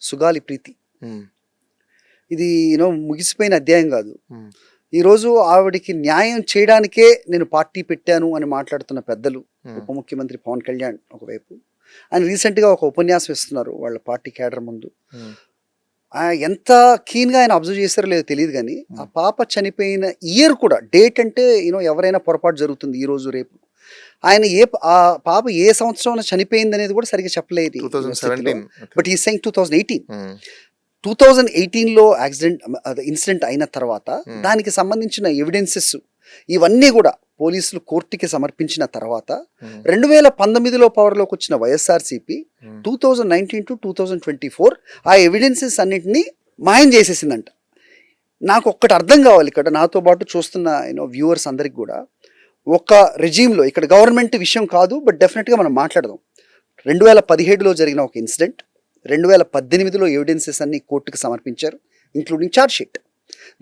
సుగాలి ప్రీతి. ఉమ్, ఇది ముగిసిపోయిన అధ్యాయం కాదు. ఉమ్, ఈరోజు ఆవిడికి న్యాయం చేయడానికే నేను పార్టీ పెట్టాను అని మాట్లాడుతున్న పెద్దలు, ఉప ముఖ్యమంత్రి పవన్ కళ్యాణ్ ఒకవైపు, ఆయన రీసెంట్గా ఒక ఉపన్యాసం ఇస్తున్నారు వాళ్ళ పార్టీ కేడర్ ముందు. ఉమ్, ఎంత కీన్గా ఆయన అబ్జర్వ్ చేస్తారో లేదో తెలియదు కానీ ఆ పాప చనిపోయిన ఇయర్ కూడా డేట్ అంటే ఎవరైనా పొరపాటు జరుగుతుంది ఈ రోజు రేపు. ఆయన ఆ పాప ఏ సంవత్సరం చనిపోయింది అనేది కూడా సరిగ్గా చెప్పలేదు. 2017. బట్ ఈ సెయింగ్ 2018. ఉమ్, 2018లో ఇన్సిడెంట్ అయిన తర్వాత దానికి సంబంధించిన ఎవిడెన్సెస్ ఇవన్నీ కూడా పోలీసులు కోర్టుకి సమర్పించిన తర్వాత 2019లో పవర్లోకి వచ్చిన వైఎస్ఆర్సీపీ 2019 to 2024 ఆ ఎవిడెన్సెస్ అన్నింటినీ మాయం చేసేసిందంట. నాకు ఒక్కటి అర్థం కావాలి ఇక్కడ నాతో పాటు చూస్తున్న వ్యూవర్స్ అందరికి కూడా, ఒక రెజీమ్లో ఇక్కడ గవర్నమెంట్ విషయం కాదు, బట్ డెఫినెట్గా మనం మాట్లాడదాం. 2017లో జరిగిన ఒక ఇన్సిడెంట్, 2018లో ఎవిడెన్సెస్ అన్ని కోర్టుకు సమర్పించారు, ఇంక్లూడింగ్ ఛార్జ్ షీట్.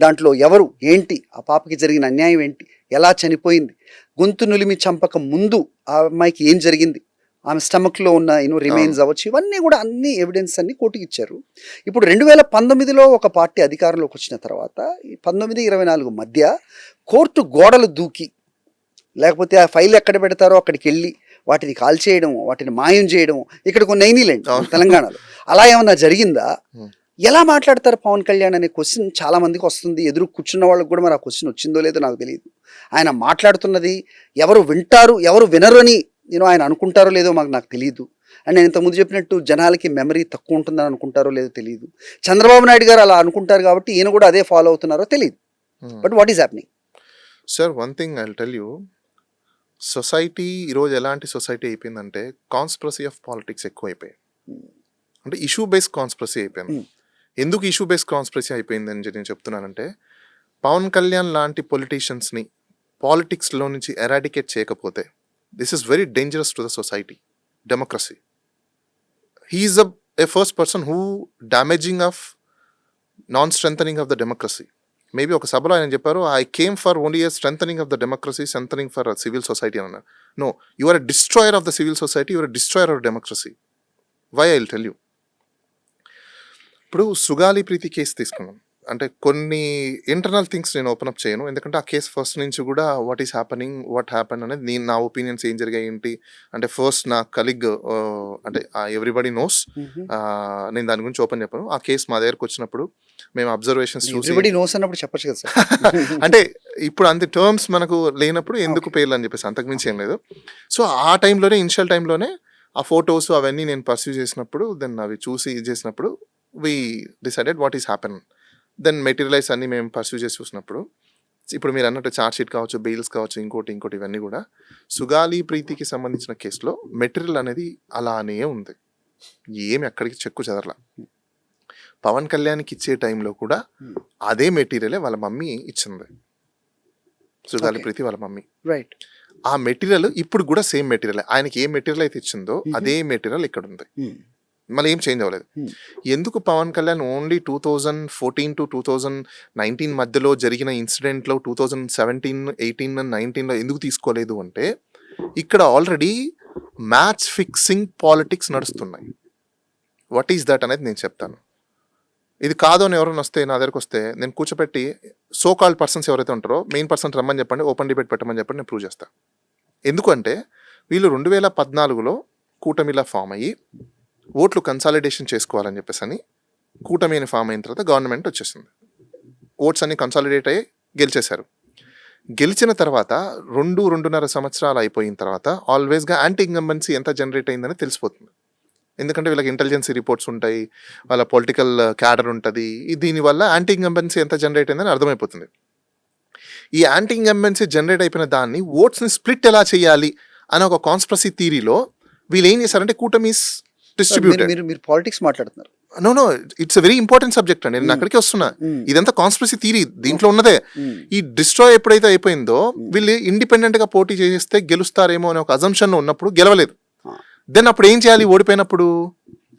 దాంట్లో ఎవరు ఏంటి, ఆ పాపకి జరిగిన అన్యాయం ఏంటి, ఎలా చనిపోయింది, గొంతు నులిమి చంపక ముందు ఆ అమ్మాయికి ఏం జరిగింది, ఆమె స్టమక్లో ఉన్న రిమైన్స్ అవ్వచ్చు, ఇవన్నీ కూడా అన్ని ఎవిడెన్స్ అన్ని కోర్టుకి ఇచ్చారు. ఇప్పుడు 2019లో ఒక పార్టీ అధికారంలోకి వచ్చిన తర్వాత 19-24 మధ్య కోర్టు గోడలు దూకి, లేకపోతే ఆ ఫైల్ ఎక్కడ పెడతారో అక్కడికి వెళ్ళి వాటిని కాల్ చేయడం, వాటిని మాయం చేయడం, ఇక్కడ కొన్ని అయినాయిలేండి తెలంగాణలో, అలా ఏమన్నా జరిగిందా? ఎలా మాట్లాడతారు పవన్ కళ్యాణ్ అనే క్వశ్చన్ చాలా మందికి వస్తుంది. ఎదురు కూర్చున్న వాళ్ళకి కూడా మరి ఆ క్వశ్చన్ వచ్చిందో లేదో నాకు తెలియదు. ఆయన మాట్లాడుతున్నది ఎవరు వింటారు ఎవరు వినరు అని ఆయన అనుకుంటారో లేదో నాకు తెలియదు. అండ్ నేను ఇంతకుముందు చెప్పినట్టు జనాలకి మెమరీ తక్కువ ఉంటుందని అనుకుంటారో లేదో తెలియదు. చంద్రబాబు నాయుడు గారు అలా అనుకుంటారు కాబట్టి ఈయన కూడా అదే ఫాలో అవుతున్నారో తెలియదు. But what is happening? Sir, one thing I will tell you, society ఈరోజు ఎలాంటి సొసైటీ అయిపోయిందంటే కాన్స్పిరసీ ఆఫ్ పాలిటిక్స్ ఎక్కువ అయిపోయాయి. అంటే ఇష్యూ బేస్డ్ కాన్స్పిరసీ అయిపోయింది. ఎందుకు ఇష్యూ బేస్డ్ కాన్స్పిరసీ అయిపోయింది అని నేను చెప్తున్నానంటే, పవన్ కళ్యాణ్ లాంటి పొలిటీషియన్స్ని పాలిటిక్స్లో నుంచి ఎరాడికేట్ చేయకపోతే this is very dangerous to the society, democracy. He is a first person who damaging of non-strengthening of the democracy. Maybe ఒక సభలో ఆయన చెప్పారు, I came for only a strengthening of the democracy, strengthening for civil society అని అన్నారు. No, you are a destroyer of the civil society, you are a destroyer of democracy. Why? I will tell you. ఇప్పుడు సుగాలి ప్రీతి case తీసుకున్నాం అంటే కొన్ని internal things నేను open up చేయను, ఎందుకంటే ఆ కేసు ఫస్ట్ నుంచి కూడా what is happening, what happen అనేది నేను నా ఒపీనియన్స్ ఏం జరిగాయి ఏంటి అంటే, ఫస్ట్ నా కలీగ్ అంటే ఎవ్రీబడి నోస్, నేను దాని గురించి ఓపెన్ చెప్పాను. ఆ కేసు మా దగ్గరకు వచ్చినప్పుడు మేము అబ్జర్వేషన్స్ చూసి చెప్పచ్చు కదా అంటే ఇప్పుడు అంత టర్మ్స్ మనకు లేనప్పుడు ఎందుకు పేర్లు అని చెప్పేసి అంతకుమించి ఏం లేదు. సో ఆ టైంలోనే ఇనిషియల్ టైంలోనే ఆ ఫొటోస్ అవన్నీ నేను పర్సూ చేసినప్పుడు, దెన్ అవి చూసి ఇది చేసినప్పుడు we decided what is happen. Then materialise అన్ని మేము పర్సూ చేసి చూసినప్పుడు, ఇప్పుడు మీరు అన్నట్టు ఛార్జ్ షీట్ కావచ్చు, బెయిల్స్ కావచ్చు, ఇంకోటి ఇవన్నీ కూడా సుగాలి ప్రీతికి సంబంధించిన కేసులో మెటీరియల్ అనేది అలానే ఉంది, ఏమి ఎక్కడికి చెక్కు చెదరలా. పవన్ కళ్యాణ్కి ఇచ్చే టైంలో కూడా అదే మెటీరియలే వాళ్ళ మమ్మీ ఇచ్చింది, సుగాలి ప్రీతి వాళ్ళ మమ్మీ. రైట్. ఆ మెటీరియల్ ఇప్పుడు కూడా సేమ్ మెటీరియల్, ఆయనకి ఏ మెటీరియల్ అయితే ఇచ్చిందో అదే మెటీరియల్ ఇక్కడ ఉంది, మళ్ళీ ఏం చేంజ్ అవ్వలేదు. ఎందుకు పవన్ కళ్యాణ్ ఓన్లీ 2014 to 2019 మధ్యలో జరిగిన ఇన్సిడెంట్లో 2017, 18, 19లో ఎందుకు తీసుకోలేదు అంటే, ఇక్కడ ఆల్రెడీ మ్యాచ్ ఫిక్సింగ్ పాలిటిక్స్ నడుస్తున్నాయి. వాట్ ఈస్ దట్ అనేది నేను చెప్తాను. ఇది కాదు అని ఎవరైనా వస్తే నా దగ్గరకు వస్తే నేను కూర్చోపెట్టి సో కాల్డ్ పర్సన్స్ ఎవరైతే ఉంటారో మెయిన్ పర్సన్ రమ్మని చెప్పండి, ఓపెన్ డిబేట్ పెట్టమని చెప్పండి, నేను ప్రూవ్ చేస్తాను. ఎందుకంటే వీళ్ళు 2014లో కూటమిలా ఫామ్ అయ్యి ఓట్లు కన్సాలిడేషన్ చేసుకోవాలని చెప్పేసి అని కూటమి అని ఫామ్ అయిన తర్వాత గవర్నమెంట్ వచ్చేసింది. ఓట్స్ అన్ని కన్సాలిడేట్ అయ్యి గెలిచేశారు. గెలిచిన తర్వాత 2-2.5 సంవత్సరాలు అయిపోయిన తర్వాత ఆల్వేస్గా యాంటీ ఇన్కంబెన్సీ ఎంత జనరేట్ అయిందని తెలిసిపోతుంది. ఎందుకంటే వీళ్ళకి ఇంటెలిజెన్సీ రిపోర్ట్స్ ఉంటాయి, వాళ్ళ పొలిటికల్ క్యాడర్ ఉంటుంది. దీనివల్ల యాంటీ ఇన్కంబెన్సీ ఎంత జనరేట్ అయిందని అర్థమైపోతుంది. ఈ యాంటీ ఇన్కంబెన్సీ జనరేట్ అయిపోయిన దాన్ని ఓట్స్ని స్ప్లిట్ ఎలా చేయాలి అనే ఒక కాన్స్పిరసీ థియరీలో వీళ్ళు ఏం చేశారంటే కూటమిస్ డిస్ట్రిబ్యూటెడ్. మీరు పాలిటిక్స్ మాట్లాడుతున్నారు. No, it's very important subject అండి, నేను అక్కడికి వస్తున్నా. ఇదంతా కాన్స్పిరసీ థియరీ, దీంట్లో ఉన్నదే. ఈ డిస్ట్రాయ్ ఎప్పుడైతే అయిపోయిందో వీళ్ళు ఇండిపెండెంట్ గా పోటీ చేస్తే గెలుస్తారేమో అనే ఒక అజంప్షన్ లో ఉన్నప్పుడు గెలవలేదు. దెన్ అప్పుడు ఏం చేయాలి? ఓడిపోయినప్పుడు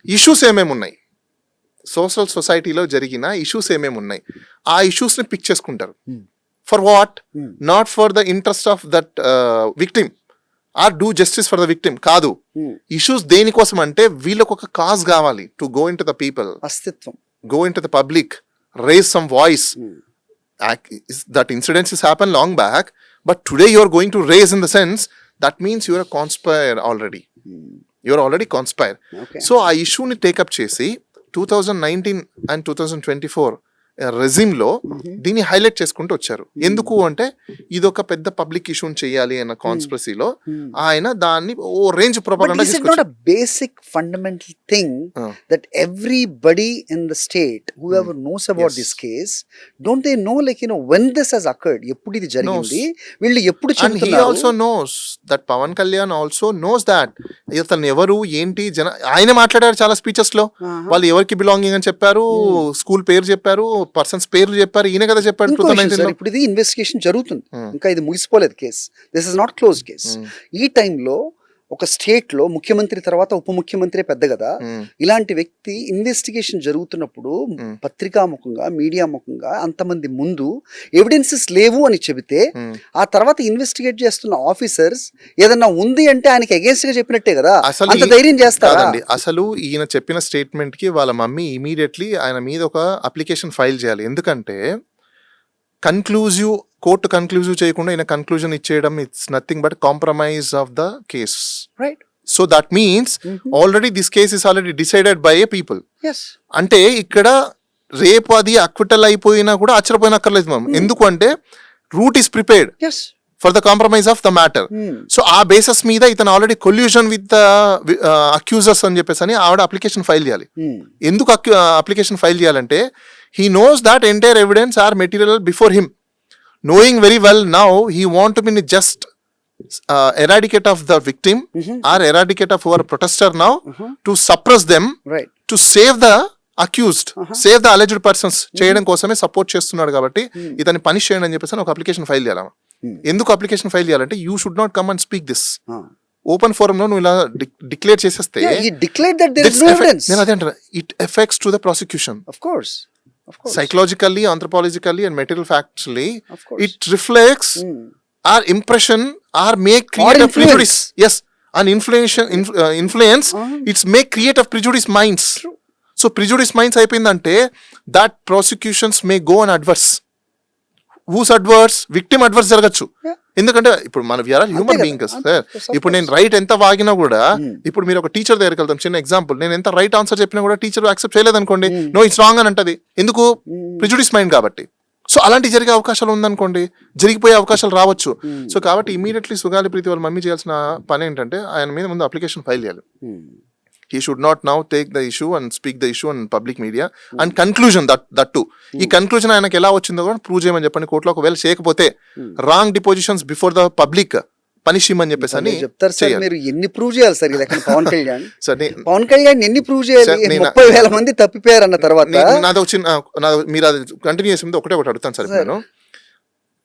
ఇష్యూస్ ఏమేమి ఉన్నాయి, సోషల్ సొసైటీలో జరిగిన ఇష్యూస్ ఏమేమి ఉన్నాయి, ఆ ఇష్యూస్ ని పిక్ చేసుకుంటారు. For what? Not for the interest of that victim, or do justice for the victim కాదు. ఇష్యూస్ దేనికోసం అంటే వీళ్ళకి ఒక కాజ్ కావాలి to go in to the people, అస్తిత్వం, go into the public, raise some voice. That incidents has happened long back, but today you are going to raise in the sense that means you are a conspire already. You are already conspire. Okay. So ఆ ఇష్యూని take up చేసి 2019 and 2024 regime లో దీన్ని highlight చేసుకుంటూ వచ్చారు. ఎందుకు అంటే ఇది ఒక పెద్ద పబ్లిక్ ఇష్యూని చేయాలి అన్న కాన్స్పిరసీలో ఆయన దాన్ని ఓ రేంజ్ ప్రొపగండా తీసుకొచ్చారు. Basic fundamental thing that everybody in the state who ever knows about this case don't they know like when this has occurred, ఎప్పుడు ఇది జరిగింది, వీళ్ళు ఎప్పుడు And he also knows that Pawan Kalyan also knows that ఇతను ఎవరు ఏంటి ఆయన మాట్లాడారు చాలా స్పీచెస్ లో, వాళ్ళు ఎవరికి బిలాంగింగ్ అని చెప్పారు, స్కూల్ పేరు చెప్పారు, పర్సన్స్ పేర్లు చెప్పారు, ఈయన కదా చెప్పారు. ఇప్పుడు ఇది ఇన్వెస్టిగేషన్ జరుగుతుంది, ఇంకా ఇది ముగిసిపోలేదు case, this is not close case. ఈ టైంలో ఒక స్టేట్ లో ముఖ్యమంత్రి తర్వాత ఉప ముఖ్యమంత్రి పెద్ద కదా, ఇలాంటి వ్యక్తి ఇన్వెస్టిగేషన్ జరుగుతున్నప్పుడు పత్రికా ముఖంగా మీడియా ముఖంగా అంతమంది ముందు ఎవిడెన్సెస్ లేవు అని చెబితే ఆ తర్వాత ఇన్వెస్టిగేట్ చేస్తున్న ఆఫీసర్స్ ఏదన్నా ఉంది అంటే ఆయనకి అగేన్స్ట్ గా చెప్పినట్టే కదా, అంత ధైర్యం చేస్తారా? అసలు ఈయన చెప్పిన స్టేట్మెంట్ కి వాళ్ళ మమ్మీ ఇమీడియట్లీ ఆయన మీద ఒక అప్లికేషన్ ఫైల్ చేయాలి. ఎందుకంటే కన్క్లూజివ్ కోర్టు కన్క్లూజివ్ చేయకుండా ఈయన కన్క్లూజన్ ఇచ్చేయడం it's nothing but compromise of the case. Right. So that means already this case is already decided by A people. yes అంటే ఇక్కడ రేపు అది అక్విటల్ అయిపోయినా కూడా ఆశ్చర్యపోయినక్కర్లేదు మనం. ఎందుకు అంటే root is prepared yes for the compromise of the matter. So ఆ బేసస్ మీద ఇతను already collusion with the accusers అని చెప్పేసి అని ఆవిడ అప్లికేషన్ ఫైల్ చేయాలి. ఎందుకు అప్లికేషన్ ఫైల్ చేయాలంటే he knows that entire evidence are material before him, knowing very well now he want to be just eradicate of the victim or eradicate of our protester now to suppress them, right, to save the accused, save the alleged persons చేయడం కోసమే support చేస్తున్నాడు. కాబట్టి ఇతన్ని punish చేయండి అని చెప్పేసి ఒక application file చేయాలి. ఎందుకు అప్లికేషన్ ఫైల్ చేయాలంటే you should not come and speak this open forum లో నువ్వు ఇలా డిక్లేర్ చేసేస్తే నేను అదే అంటాను, it effects to the prosecution. of course Psychologically, anthropologically and material factually, it reflects our impression or may create a prejudice. Yes, an influence it's may create a prejudice minds. True. So prejudice minds ayipindante that prosecutions may go on adverse. Who's adverse? Victim adverse జరగచ్చు. ఎందుకంటే ఇప్పుడు మన we are human being sir. ఇప్పుడు నేను right ఎంత వాగినా కూడా ఇప్పుడు మీరు ఒక టీచర్ దగ్గరికి వెళ్తాం, చిన్న ఎగ్జాంపుల్, నేను ఎంత రైట్ ఆన్సర్ చెప్పినా కూడా టీచర్ యాక్సెప్ట్ చేయలేదు అనుకోండి, నో ఇట్స్ రాంగ్ అని అంటది. ఎందుకు? ప్రిజుడిస్ మైండ్ కాబట్టి. సో అలాంటి జరిగే అవకాశాలు ఉందనుకోండి, జరిగిపోయే అవకాశాలు రావచ్చు. సో కాబట్టి ఇమీడియట్లీ సుగాలి ప్రీతి వాళ్ళ మమ్మీ చేయాల్సిన పని ఏంటంటే ఆయన మీద ముందు అప్లికేషన్ ఫైల్ చేయాలి. He should not now take the issue and speak the issue in public media and conclusion that too. ఈ కన్క్లూజన్ ఆయనకి ఎలా వచ్చిందో కూడా ప్రూవ్ చేయమని చెప్పండి కోర్టులో. ఒకవేళ చేయకపోతే wrong depositions before the public punish ఇమ్మని చెప్పేసి అని చెప్తారు. సార్ మీరు ఎన్ని ప్రూవ్ చేయాలి సార్? పవన్ కళ్యాణ్ సార్ పవన్ కళ్యాణ్ ఎన్ని ప్రూవ్ చేయాలి? 30,000 మంది తప్పిపోయారు అన్న తర్వాత నాది మీరు అది కంటిన్యూ చేసి ఒకటే ఒకటి అడుగుతాను సార్. నేను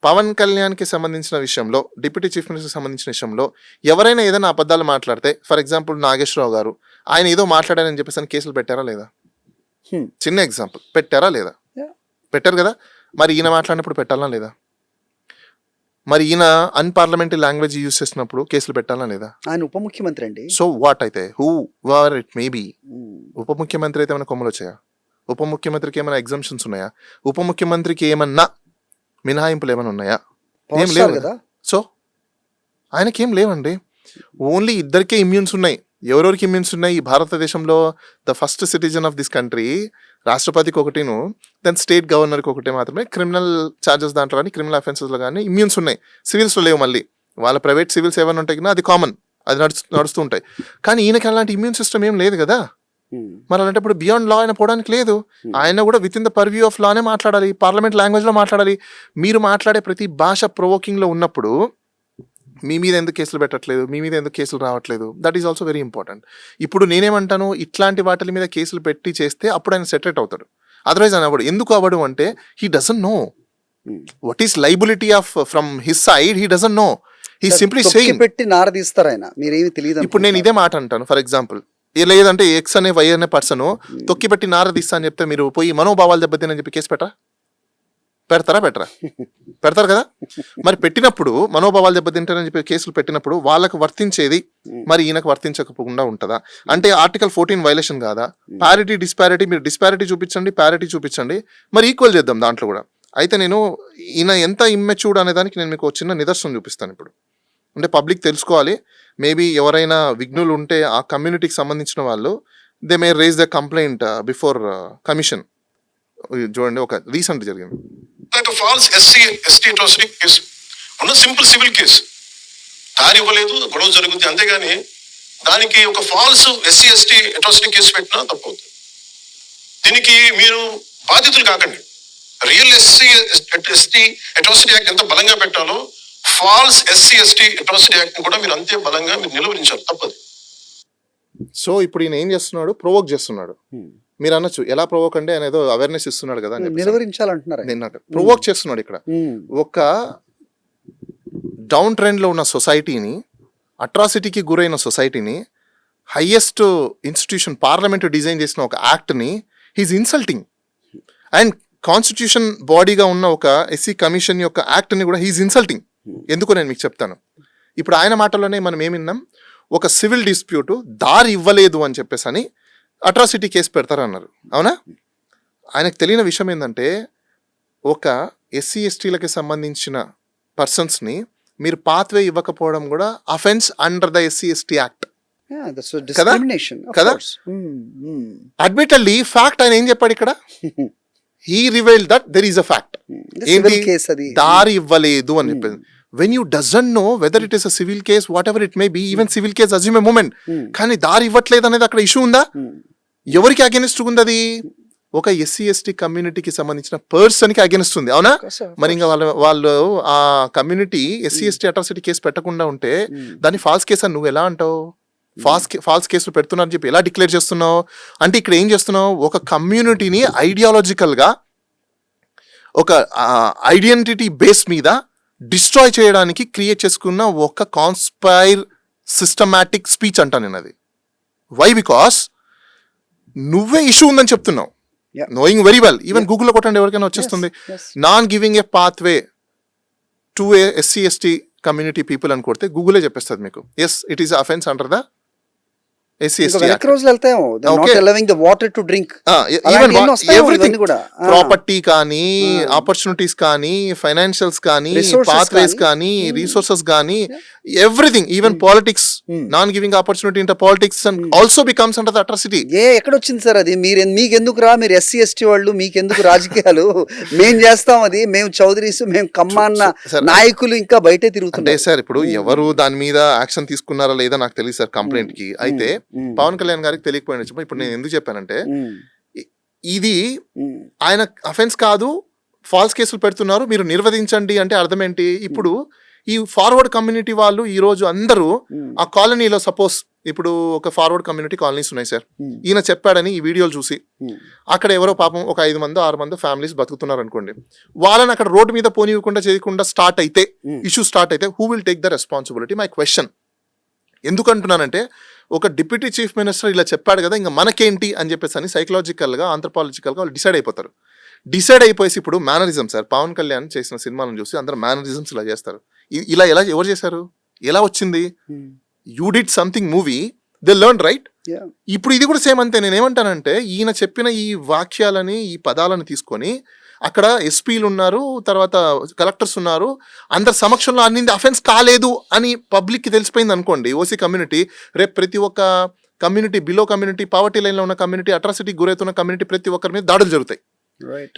పవన్ కళ్యాణ్ కి సంబంధించిన విషయంలో, డిప్యూటీ చీఫ్ మినిస్టర్ సంబంధించిన విషయంలో ఎవరైనా ఏదైనా అబద్ధాలు మాట్లాడితే, ఫర్ ఎగ్జాంపుల్ నాగేశ్వరరావు గారు ఆయన ఏదో మాట్లాడారని చెప్పేసి కేసులు పెట్టారా లేదా? చిన్న ఎగ్జాంపుల్, పెట్టారా లేదా? పెట్టారు కదా. మరి ఈయన మాట్లాడినప్పుడు పెట్టాలా లేదా? మరి ఈయన అన్పార్లమెంటరీ లాంగ్వేజ్ యూజ్ చేసినప్పుడు కేసులు పెట్టాలా లేదా? ఆయన ఉప ముఖ్యమంత్రి అండి. సో వాట్ అయితే who were it may be, ఉప ముఖ్యమంత్రి అయితే ఏమైనా కొమ్మలు వచ్చాయా? ఉప ముఖ్యమంత్రికి ఏమైనా ఎగ్జామ్షన్స్ ఉన్నాయా? ఉప ముఖ్యమంత్రికి ఏమన్నా మినహాయింపులు ఏమైనా ఉన్నాయా? ఏం లేవు కదా. సో ఆయనకేం లేవండి. ఓన్లీ ఇద్దరికే ఇమ్యూన్స్ ఉన్నాయి. ఎవరెవరికి ఇమ్యూన్స్ ఉన్నాయి? ఈ భారతదేశంలో the first citizen of this country రాష్ట్రపతికి ఒకటిను, దెన్ స్టేట్ గవర్నర్కి ఒకటే మాత్రమే క్రిమినల్ ఛార్జెస్ దాంట్లో కానీ క్రిమినల్ అఫెన్సెస్లో కానీ ఇమ్యూన్స్ ఉన్నాయి. సివిల్స్లో లేవు. మళ్ళీ వాళ్ళ ప్రైవేట్ సివిల్స్ ఏమైనా ఉంటాయి కదా, అది కామన్, అది నడుస్తూ ఉంటాయి. కానీ ఈయనకి అలాంటి ఇమ్యూన్ సిస్టమ్ ఏం లేదు కదా. మరి అలాంటి ఇప్పుడు బియాండ్ లా ఆయన పోవడానికి లేదు. ఆయన కూడా with in the purview of లానే మాట్లాడాలి, పార్లమెంట్ లాంగ్వేజ్లో మాట్లాడాలి. మీరు మాట్లాడే ప్రతి భాష ప్రొవోకింగ్లో ఉన్నప్పుడు మీ మీద ఎందుకు కేసులు పెట్టట్లేదు, మీ మీద ఎందుకు కేసులు రావట్లేదు? That is also very important. ఇప్పుడు నేనేమంటాను, ఇట్లాంటి వాటి మీద కేసులు పెట్టి చేస్తే అప్పుడు ఆయన సెటరేట్ అవుతాడు. అదర్వైజ్ ఆయన అవ్వడు. ఎందుకు అవ్వడు అంటే he doesn't know what is liability of from his side. He doesn't know. He simply saying పెట్టి నారదీస్తారు ఆయన, మీరేమి తెలియదు. ఇప్పుడు నేను ఇదే మాట అంటాను. ఫర్ ఎగ్జాంపుల్, లేదంటే ఎక్స్ అనే వై అనే పర్సన్ తొక్కి పెట్టి నారదీస్తా అని చెప్తే మీరు పోయి మనోభావాలు దెబ్బతినని చెప్పి కేసు పెడతారా పెట్టరా? పెడతారు కదా. మరి పెట్టినప్పుడు మనోభావాలు దెబ్బతింటారని చెప్పి కేసులు పెట్టినప్పుడు వాళ్ళకు వర్తించేది మరి ఈయనకు వర్తించకుండా ఉంటుందా? అంటే ఆర్టికల్ 14 వైలేషన్ కాదా? పారిటీ డిస్పారిటీ, మీరు డిస్పారిటీ చూపించండి, పారిటీ చూపించండి, మరి ఈక్వల్ చేద్దాం దాంట్లో కూడా. అయితే నేను ఈయన ఎంత ఇమ్మెచ్యూర్డ్ అనే దానికి నేను మీకు చిన్న నిదర్శనం చూపిస్తాను ఇప్పుడు. అంటే పబ్లిక్ తెలుసుకోవాలి. మేబీ ఎవరైనా విఘ్నులు ఉంటే ఆ కమ్యూనిటీకి సంబంధించిన వాళ్ళు they may raise the complaint before commission. చూడండి, ఒక రీసెంట్ జరిగింది. ఫాల్స్ ఎస్టీ అట్రాసిటీ కేసు ఉన్న సింపుల్ సివిల్ కేసు, దారి ఇవ్వలేదు, గొడవ జరుగుతుంది, అంతేగాని దానికి ఒక ఫాల్స్ ఎస్టీ అట్రాసిటీ కేసు పెట్టినా తప్పవుతుంది. దీనికి మీరు బాధితులు కాకండి. రియల్ ఎస్టీ అట్రాసిటీ యాక్ట్ ఎంత బలంగా పెట్టాలో ఫాల్స్ ఎస్టీ అట్రాసిటీ యాక్ట్ కూడా మీరు అంతే బలంగా మీరు నిలువరించాలి, తప్పదు. సో ఇప్పుడు ఈయన ఏం చేస్తున్నాడు? ప్రొవోక్ చేస్తున్నాడు. మీరు అనొచ్చు ఎలా ప్రొవోక్ అంటే ఆయన ఏదో అవేర్నెస్ ఇస్తున్నాడు కదా అని. నిలువరించాలంటున్నారు. నేను ప్రొవోక్ చేస్తున్నాడు ఇక్కడ. ఒక డౌన్ ట్రెండ్ లో ఉన్న సొసైటీని, అట్రాసిటీకి గురైన సొసైటీని, హైయెస్ట్ ఇన్స్టిట్యూషన్ పార్లమెంట్ డిజైన్ చేసిన ఒక యాక్ట్ని హీఈస్ ఇన్సల్టింగ్. అండ్ కాన్స్టిట్యూషన్ బాడీగా ఉన్న ఒక ఎస్సీ కమిషన్ యొక్క యాక్ట్ని కూడా హీఈస్ ఇన్సల్టింగ్. ఎందుకో నేను మీకు చెప్తాను. ఇప్పుడు ఆయన మాటల్లోనే మనం ఏమి విన్నాం? ఒక సివిల్ డిస్ప్యూట్ దారి ఇవ్వలేదు అని చెప్పేసి అని అట్రాసిటీ కేసు పెడతారన్నారు. అవునా? ఆయనకు తెలియని విషయం ఏంటంటే ఒక ఎస్సీ ఎస్టీలకి సంబంధించిన పర్సన్స్ని మీరు పాత్వే ఇవ్వకపోవడం కూడా offence under the SC ST act కదా. అడ్మిటల్లీ ఫ్యాక్ట్ ఆయన ఏం చెప్పాడు ఇక్కడ? He revealed that there is a fact. ఏంటి? దారి ఇవ్వలేదు అని చెప్పేది. when you doesn't know whether it is a civil case, whatever it may be, even civil case assume a moment, కానీ దారి ఇవ్వట్లేదు అనేది అక్కడ ఇష్యూ ఉందా? ఎవరికి అగెనిస్ట్ ఉంది అది? ఒక ఎస్సీ ఎస్టీ కమ్యూనిటీకి సంబంధించిన పర్సన్కి అగెనిస్ట్ ఉంది. అవునా? మరి ఇంకా వాళ్ళు ఆ community SC ST atrocity case పెట్టకుండా ఉంటే దాన్ని ఫాల్స్ కేసు అని నువ్వు ఎలా అంటావు? ఫాల్స్ కేసులు పెడుతున్నారని చెప్పి ఎలా డిక్లేర్ చేస్తున్నావు? అంటే ఇక్కడ ఏం చేస్తున్నావు? ఒక కమ్యూనిటీని ఐడియాలజికల్గా ఒక ఐడెంటిటీ బేస్ మీద డిస్ట్రాయ్ చేయడానికి క్రియేట్ చేసుకున్న ఒక కాన్స్పైర్ సిస్టమాటిక్ స్పీచ్ అంటా నేను అది. వై? బికాస్ నువ్వే ఇష్యూ ఉందని చెప్తున్నావు, నోయింగ్ వెరీ వెల్. ఈవెన్ గూగుల్లో కొట్టండి, ఎవరికైనా వచ్చేస్తుంది. Non giving a pathway to a SC ST community people అని కొడితే గూగులే చెప్పేస్తుంది మీకు, yes it is offence under the SC ST act. Property కానీ, ఆపర్చునిటీస్ కానీ, ఫైనాన్షియల్స్ కానీ, పాత్వేస్ కానీ, రిసోర్సెస్ కానీ, everything, even politics, non giving opportunity inter politics also becomes under the atrocity. ఎక్కడొచ్చింది సార్ అది? మీకెందుకు రా, మీరు ఎస్సీ ఎస్టీ వాళ్ళు, మీకెందుకు రాజకీయాలు? మేం చేస్తాం అది, మేము చౌదరీస్, మేము కమ్మాన్న నాయకులు ఇంకా బయటే తిరుగుతుంటే సార్. ఇప్పుడు ఎవరు దాని మీద యాక్షన్ తీసుకున్నారా లేదా నాకు తెలియదు సార్ కంప్లైంట్ కి. అయితే పవన్ కళ్యాణ్ గారికి తెలియకపోయిన ఇప్పుడు నేను ఎందుకు చెప్పానంటే ఇది ఆయన అఫెన్స్ కాదు, ఫాల్స్ కేసులు పెడుతున్నారు, మీరు నిర్వహించండి అంటే అర్థం ఏంటి? ఇప్పుడు ఈ ఫార్వర్డ్ కమ్యూనిటీ వాళ్ళు ఈ రోజు అందరూ ఆ కాలనీలో, సపోజ్ ఇప్పుడు ఒక ఫార్వర్డ్ కమ్యూనిటీ కాలనీస్ ఉన్నాయి సార్, ఈయన చెప్పాడని ఈ వీడియోలు చూసి అక్కడ ఎవరో పాపం ఒక 5 మందో 6 మందో ఫ్యామిలీస్ బతుకుతున్నారు అనుకోండి, వాళ్ళని అక్కడ రోడ్డు మీద పోనీయకుండా చేయకుండా స్టార్ట్ అయితే, ఇష్యూ స్టార్ట్ అయితే, who will take the responsibility? My question. ఎందుకంటున్నానంటే ఒక డిప్యూటీ చీఫ్ మినిస్టర్ ఇలా చెప్పాడు కదా, ఇంకా మనకేంటి అని చెప్పేసి అని సైకలాజికల్గా, ఆంథ్రపాలజికల్గా వాళ్ళు డిసైడ్ అయిపోతారు. డిసైడ్ అయిపోయేసి ఇప్పుడు మేనరిజం సార్, పవన్ కళ్యాణ్ చేసిన సినిమాలను చూసి అందరూ మేనరిజమ్స్ ఇలా చేస్తారు. ఇలా ఎలా ఎవరు చేశారు? ఎలా వచ్చింది? You did something movie, they learn, right? ఇప్పుడు ఇది కూడా సేమ్ అంతే. నేనేమంటానంటే ఈయన చెప్పిన ఈ వాక్యాలని, ఈ పదాలను తీసుకొని అక్కడ ఎస్పీలు ఉన్నారు, తర్వాత కలెక్టర్స్ ఉన్నారు, అందరి సమక్షంలో అన్నింది అఫెన్స్ కాలేదు అని పబ్లిక్కి తెలిసిపోయింది అనుకోండి, ఓసీ కమ్యూనిటీ, రేపు ప్రతి ఒక్క కమ్యూనిటీ, బిలో కమ్యూనిటీ, పావర్టీ లైన్లో ఉన్న కమ్యూనిటీ, అట్రాసిటీకి గురవుతున్న కమ్యూనిటీ, ప్రతి ఒక్కరి మీద దాడులు జరుగుతాయి.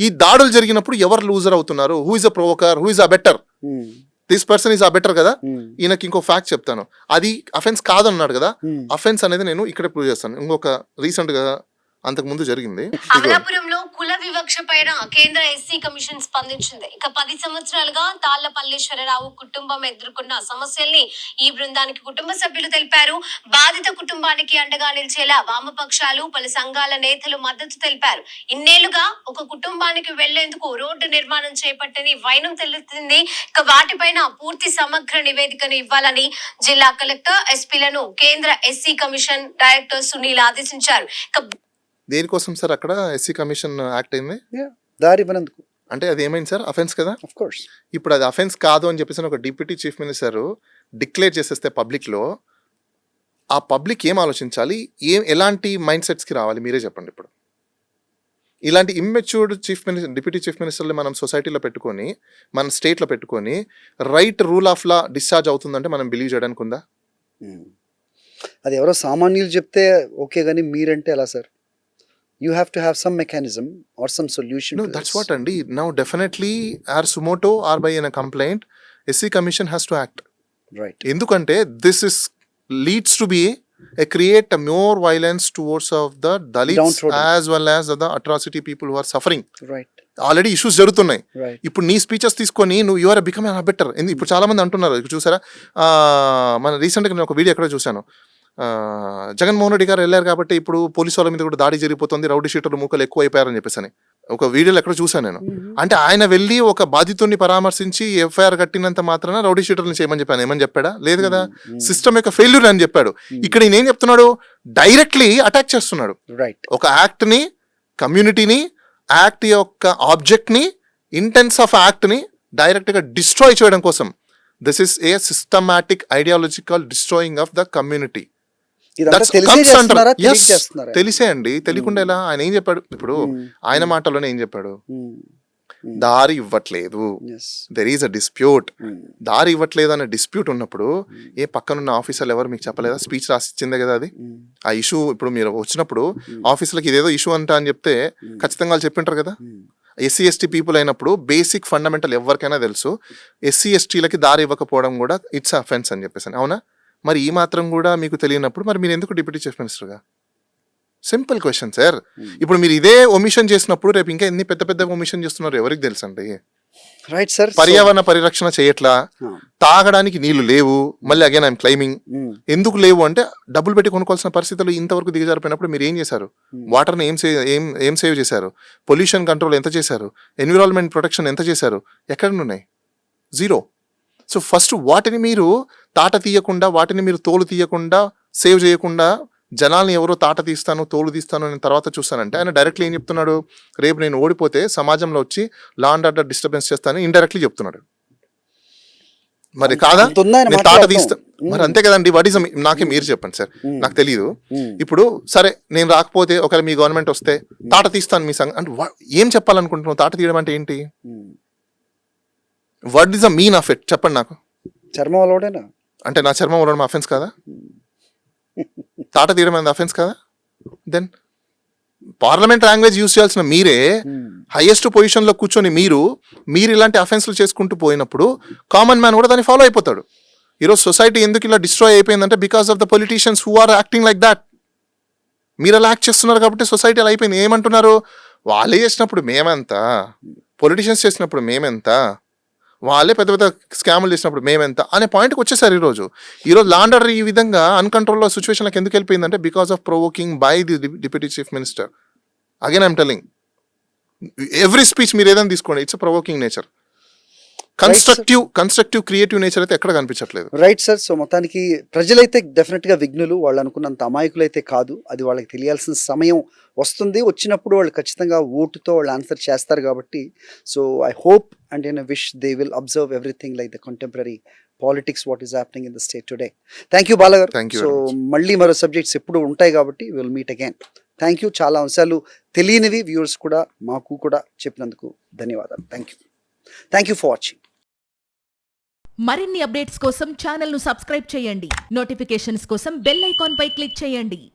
ఈ దాడులు జరిగినప్పుడు ఎవరు లూజర్ అవుతున్నారు? Who is a provoker, who is a better? This person is a better కదా. ఈయనకి ఇంకో ఫ్యాక్ట్ చెప్తాను, అది అఫెన్స్ కాదన్నాడు కదా. అఫెన్స్ అనేది నేను ఇక్కడ ప్రూవ్ చేస్తాను. ఇంకొక రీసెంట్ గా అంతకు ముందు జరిగింది. అమలాపురంలో కుల వివక్ష పైన కేంద్ర ఎస్సీ కమిషన్ స్పందించింది. ఇక 10 సంవత్సరాలుగా తాళ్ల పల్లేశ్వరరావు కుటుంబం ఎదుర్కొన్న సమస్యల్ని ఈ బృందానికి కుటుంబ సభ్యులు తెలిపారు. బాధిత కుటుంబానికి అండగా నిలిచేలా వామపక్షాలు, పలు సంఘాల నేతలు మద్దతు తెలిపారు. ఇన్నేళ్లుగా ఒక కుటుంబానికి వెళ్లేందుకు రోడ్డు నిర్మాణం చేపట్టని వైనం తెలుస్తుంది. ఇక వాటిపైన పూర్తి సమగ్ర నివేదికను ఇవ్వాలని జిల్లా కలెక్టర్, ఎస్పీలను కేంద్ర ఎస్సీ కమిషన్ డైరెక్టర్ సునీల్ ఆదేశించారు. దేనికోసం సార్ అక్కడ ఎస్సీ కమిషన్ యాక్ట్ అయింది? దారి ఇవ్వనందుకు. అంటే అది ఏమైంది సార్, అఫెన్స్ కదా. Of course. ఇప్పుడు అది అఫెన్స్ కాదు అని చెప్పేసి ఒక డిప్యూటీ చీఫ్ మినిస్టర్ డిక్లేర్ చేసేస్తే పబ్లిక్లో, ఆ పబ్లిక్ ఏం ఆలోచించాలి, ఎలాంటి మైండ్ సెట్స్కి రావాలి మీరే చెప్పండి. ఇప్పుడు ఇలాంటి ఇమ్మెచ్యూర్డ్ డిప్యూటీ చీఫ్ మినిస్టర్లు మనం సొసైటీలో పెట్టుకొని, మన స్టేట్లో పెట్టుకొని, right rule of law discharge అవుతుందంటే మనం బిలీవ్ చేయడానికి ఉందా? అది ఎవరో సామాన్యులు చెప్తే ఓకే, కానీ మీరంటే ఎలా sir? You have to have some mechanism or some solution. That's what అండి. Now definitely or suo motu or by an complaint, SC commission has to act. Right. ఎందుకంటే this is leads to be create a more violence towards of the Dalits Downtrodden. as well as the atrocity people who are suffering. Right. Already issues జరుగుతున్నాయి. Right. ఇప్పుడు నీ speeches తీసుకొని నువ్వు you're become better. ఇప్పుడు చాలా మంది అంటున్నారు, ఇక్కడ చూసారా, మన రీసెంట్గా నేను ఒక వీడియో ఎక్కడ చూశాను, జగన్మోహన్ రెడ్డి గారు వెళ్ళారు కాబట్టి ఇప్పుడు పోలీసు వాళ్ళ మీద కూడా దాడి జరిగిపోతుంది, రౌడీ షీటర్లు మూకలు ఎక్కువ అయిపోయారని చెప్పేసి ఒక వీడియోలో ఎక్కడ చూశాను నేను. అంటే ఆయన వెళ్ళి ఒక బాధితుడిని పరామర్శించి ఎఫ్ఐఆర్ కట్టినంత మాత్రాన రౌడీ షీటర్ని చేయమని చెప్పాను. ఏమని చెప్పాడా? లేదు కదా. సిస్టమ్ యొక్క ఫెయిల్యూర్ అని చెప్పాడు. ఇక్కడ ఈయన ఏం చెప్తున్నాడు, డైరెక్ట్లీ అటాక్ చేస్తున్నాడు. రైట్. ఒక యాక్ట్ని, కమ్యూనిటీని, యాక్ట్ యొక్క ఆబ్జెక్ట్ని, ఇంటెన్స్ ఆఫ్ యాక్ట్ని డైరెక్ట్గా డిస్ట్రాయ్ చేయడం కోసం. This is a systematic ideological destroying of the community. ఇదంతా తెలిసే చేస్తున్నారా? తెలియక చేస్తున్నారా? తెలిసే అండి. తెలియకుండా ఎలా? ఆయన ఏం చెప్పాడు ఇప్పుడు, ఆయన మాటలోనే ఏం చెప్పాడు, దారి ఇవ్వట్లేదు, దెర్ ఈస్ అ డిస్ప్యూట్. దారి ఇవ్వట్లేదు అనే డిస్ప్యూట్ ఉన్నప్పుడు ఏ పక్కనున్న ఆఫీసర్లు ఎవరు మీకు చెప్పలేదా? స్పీచ్ రాసి ఇచ్చిందే కదా అది. ఆ ఇష్యూ ఇప్పుడు మీరు వచ్చినప్పుడు ఆఫీసులకి ఇదేదో ఇష్యూ అంట అని చెప్తే ఖచ్చితంగా వాళ్ళు చెప్పింటారు కదా. ఎస్సీ ఎస్టీ పీపుల్ అయినప్పుడు బేసిక్ ఫండమెంటల్ ఎవరికైనా తెలుసు, ఎస్సీ ఎస్టీలకి దారి ఇవ్వకపోవడం కూడా ఇట్స్ అఫెన్స్ అని చెప్పేసి. అవునా? మరి ఈ మాత్రం కూడా మీకు తెలియనప్పుడు మరి మీరు ఎందుకు డిప్యూటీ చీఫ్ మినిస్టర్గా? Simple question sir. ఇప్పుడు మీరు ఇదే ఒమిషన్ చేసినప్పుడు రేపు ఇంకా ఎన్ని పెద్ద పెద్ద ఒమిషన్ చేస్తున్నారు ఎవరికి తెలుసండి. Right sir. పర్యావరణ పరిరక్షణ చేయట్లా, తాగడానికి నీళ్లు లేవు. మళ్ళీ అగైన్ ఐఎమ్ క్లైమింగ్. ఎందుకు లేవు అంటే డబ్బులు పెట్టి కొనుక్కోవాల్సిన పరిస్థితులు ఇంతవరకు దిగజారిపోయినప్పుడు మీరు ఏం చేశారు? వాటర్ని ఏం సేవ్ చేశారు? పొల్యూషన్ కంట్రోల్ ఎంత చేశారు? ఎన్విరాన్మెంట్ ప్రొటెక్షన్ ఎంత చేశారు? ఎక్కడ ఉన్నాయి? జీరో. సో ఫస్ట్ వాటిని మీరు తాట తీయకుండా, వాటిని మీరు తోలు తీయకుండా, సేవ్ చేయకుండా, జనాల్ని ఎవరో తాట తీస్తాను తోలు తీస్తాను అని తర్వాత చూస్తానంటే ఆయన డైరెక్ట్లీ ఏం చెప్తున్నాడు, రేపు నేను ఓడిపోతే సమాజంలో వచ్చి లా అండ్ ఆర్డర్ డిస్టర్బెన్స్ చేస్తానని ఇండైరెక్ట్లీ చెప్తున్నాడు. మరి కాదా? నేను తాట తీస్తా మరి అంతే కదండి. వాట్ ఈస్ నాకే మీరు చెప్పండి సార్, నాకు తెలియదు. ఇప్పుడు సరే నేను రాకపోతే ఒకవేళ మీ గవర్నమెంట్ వస్తే తాట తీస్తాను మీ సంఘం అంటే ఏం చెప్పాలనుకుంటున్నావు? తాట తీయడం అంటే ఏంటి? What is the mean of it చెప్పండి నాకు. చర్మం అలవాడేనా అంటే నా చర్మం ఉండడం అఫెన్స్ కాదా? తాట తీయడం అనేది అఫెన్స్ కాదా? దెన్ పార్లమెంట్ లాంగ్వేజ్ యూజ్ చేయాల్సిన మీరే హైయెస్ట్ పొజిషన్లో కూర్చొని మీరు ఇలాంటి అఫెన్స్లు చేసుకుంటూ పోయినప్పుడు కామన్ మ్యాన్ కూడా దాన్ని ఫాలో అయిపోతాడు. ఈరోజు సొసైటీ ఎందుకు ఇలా డిస్ట్రాయ్ అయిపోయిందంటే because of the politicians who are acting like that. మీరు అలా యాక్ట్ చేస్తున్నారు కాబట్టి సొసైటీ అలా అయిపోయింది. ఏమంటున్నారు, వాళ్ళే చేసినప్పుడు మేమెంత, పొలిటీషియన్స్ చేసినప్పుడు మేమెంత, వాళ్ళే పెద్ద పెద్ద స్కాములు చేసినప్పుడు మేమెంత అనే పాయింట్కి వచ్చేసారు. ఈరోజు లాండర్ ఈ విధంగా అన్కంట్రోల్ సిచ్యువేషన్లకు ఎందుకు వెళ్ళిపోయిందంటే because of provoking by the deputy chief minister. Again I'm telling, every speech మీరు ఏదైనా తీసుకోండి, it's provoking nature. Constructive creative nature అయితే ఎక్కడ కనిపించట్లేదు. Right sir. సో మొత్తానికి ప్రజలైతే డెఫినెట్ గా విఘ్నులు, వాళ్ళు అనుకున్నంత అమాయకులైతే కాదు. అది వాళ్ళకి తెలియాల్సిన సమయం వస్తుంది. వచ్చినప్పుడు వాళ్ళు ఖచ్చితంగా ఓటుతో వాళ్ళు ఆన్సర్ చేస్తారు కాబట్టి. So I hope and in wish they will observe everything like the contemporary politics what is happening in the state today. Thank you Bala గారు. సో మళ్ళీ మరో సబ్జెక్ట్స్ ఎప్పుడు ఉంటాయి కాబట్టి will meet again. Thank you. చాలా అంశాలు తెలియనివి వ్యూవర్స్ కూడా మాకు కూడా చెప్పినందుకు ధన్యవాదాలు. Thank you for watching. మరిన్ని అప్డేట్స్ కోసం ఛానల్ ను సబ్స్క్రైబ్ చేయండి. నోటిఫికేషన్స్ కోసం బెల్ ఐకాన్ పై క్లిక్ చేయండి.